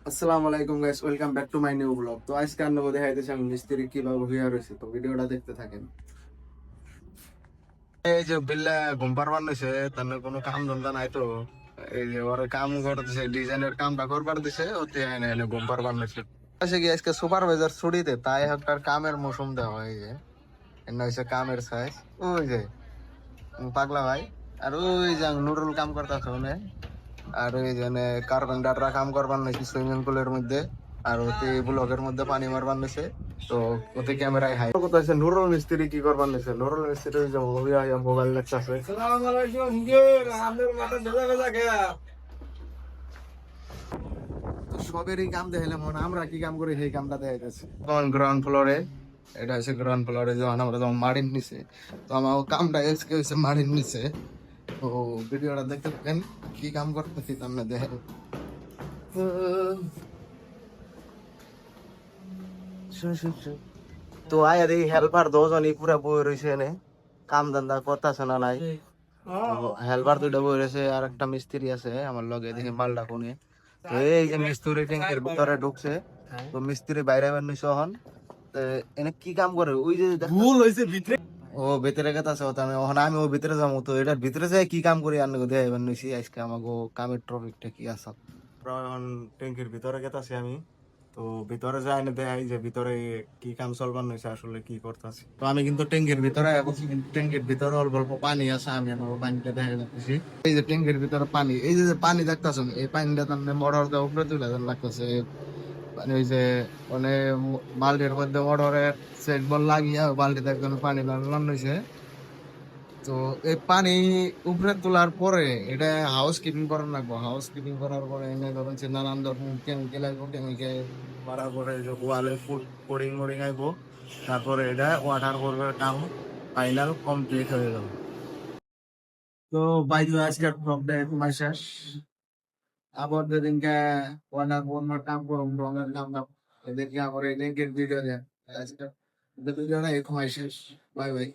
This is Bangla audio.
আসসালামু আলাইকুম guys, welcome back to my new blog. তো আজকে আপনাকে দেখাইতেছি আমি মিস্ত্রি কিভাবে হইয়া রয়েছে। তো ভিডিওটা দেখতে থাকেন। এই যে বিল্লা ঘুমপার বানাইছে, তার কোনো কাম ধন্দা নাই। তো এই যে ওর কাম করতেছে, ডিজাইনের কামটা করবার দিছে, ওতে এনে এনে ঘুমপার বানাইছে। আসে কি আজকে সুপারভাইজার ছুটিতে, তাই একটা কামের মৌসুম দেওয়া। এই যে এনে হয়েছে কামের সাইজ। ওই যে পাগলা ভাই, আর ওই যে নুডল কাম করতেছে ওনে। আর ওই জন্য কার্পেন্টাররা কাম করবার নাকি সুইমিং পুলের মধ্যে। আর ওতে ব্লকের মধ্যে পানি মারবার নিছে। তো ওতে ক্যামেরায় হাই কথা আছে। নুরুল মিস্ত্রি কি করবার নিছে? নুরুল মিস্ত্রি ওই যে মোবাইল দেখতেছে। তো সবেরই কাম দেখাইলে মনে আমরা কি কাম করি সেই কামটা দেখাইতেছে। তখন গ্রাউন্ড ফ্লোরে, এটা হচ্ছে গ্রাউন্ড ফ্লোরে যখন আমরা যখন মাটির নিচে, তো আমার কামটা আজকে হচ্ছে মাটির নিচে। তো ভিডিওটা দেখতে থাকেন, কি কাম করতেছি তার দেখেন। তো আয়া দেখি হেল্পার দুজনই পুরা বই রয়েছে এনে, কাম ধান্দা করতেছে না নাই। হেল্পার দুইটা বই রয়েছে, আর একটা মিস্ত্রি আছে আমার লগে, দেখি মালটা কোনে। তো এই যে মিস্ত্রি ট্যাঙ্কের ভিতরে ঢুকছে। তো মিস্ত্রি বাইরে বেরোইছে এখন। তো এনে কি কাম করে ওই যে ভুল হয়েছে ভিতরে, ও ভিতরে গেছে আছে। আমি ওখানে আমি ও ভিতরে যাবো। তো এটার ভিতরে যাই কি কাম করি আনলে দেখাইবার নিছি আজকে আমাকে কামের টপিকটা কি আছে। এখন ট্যাঙ্কির ভিতরে গেতাছি আমি। তো ভিতরে যাই না, দেখাই যে ভিতরে কি কাম চলবার নইছে, আসলে কি করতেছি। তো আমি কিন্তু ট্যাঙ্কির ভিতরে বলছি, কিন্তু ট্যাঙ্কির ভিতরে অল্প অল্প পানি আছে, আমি আমার পানিটা দেখা যাচ্ছি। এই যে ট্যাঙ্কির ভিতরে পানি, এই যে পানি দেখতেছেন, এই পানিটা তার মোটর দিয়ে উপরে তুলে লাগতেছে। মানে ওই যে মানে বালতির মধ্যে মোটরের সেট বল লাগিয়ে বালতিতে একদম পানি লাগানো হয়েছে। তো এই পানি উপরে তোলার পরে এটা হাউস কিপিং করার লাগবো। হাউস কিপিং করার পরে এনে ধরেন যে নানান ধরনের কেমিক্যাল আসবো। কেমিক্যাল মারার পরে যে ওয়ালে ফুড কোডিং মোডিং আসবো। তারপরে এটা ওয়াটার করবে, কাম ফাইনাল কমপ্লিট হয়ে যাবে। তো বাইরে আজকের ব্লগটা তোমার শেষ। আবার যেদিনকে ওয়াটার ফর্মার কাম করবো, রঙের কাম কাম এদেরকে আমার এই লিঙ্কের ভিডিও দেন। আজকে ভিডিওটা এরকম শেষ। Bye bye.